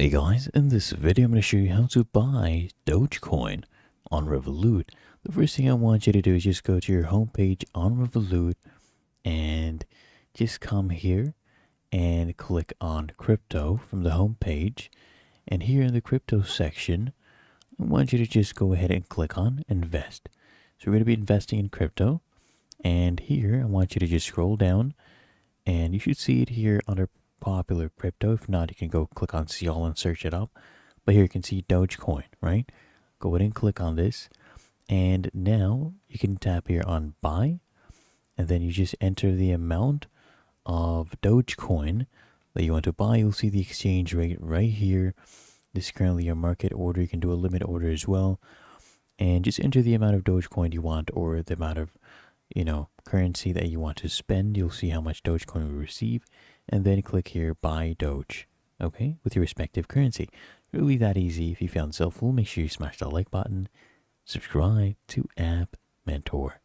Hey guys, in this video I'm going to show you how to buy Dogecoin on Revolut. The first thing I want you to do is just go to your homepage on Revolut and just come here and click on crypto from the homepage. And here in the crypto section, I want you to just go ahead and click on invest. So we're going to be investing in crypto. And here I want you to just scroll down and you should see it here under popular crypto. If not, you can go click on see all and search it up. But here you can see Dogecoin, right? Go ahead and click on this. And now you can tap here on buy. And then you just enter the amount of Dogecoin that you want to buy. You'll see the exchange rate right here. This is currently your market order. You can do a limit order as well. And just enter the amount of Dogecoin you want or the amount of currency that you want to spend. You'll see how much Dogecoin we receive, and then click here buy Doge, okay, with your respective currency. Really that easy. If you found this helpful, make sure you smash that like button, subscribe to App Mentor.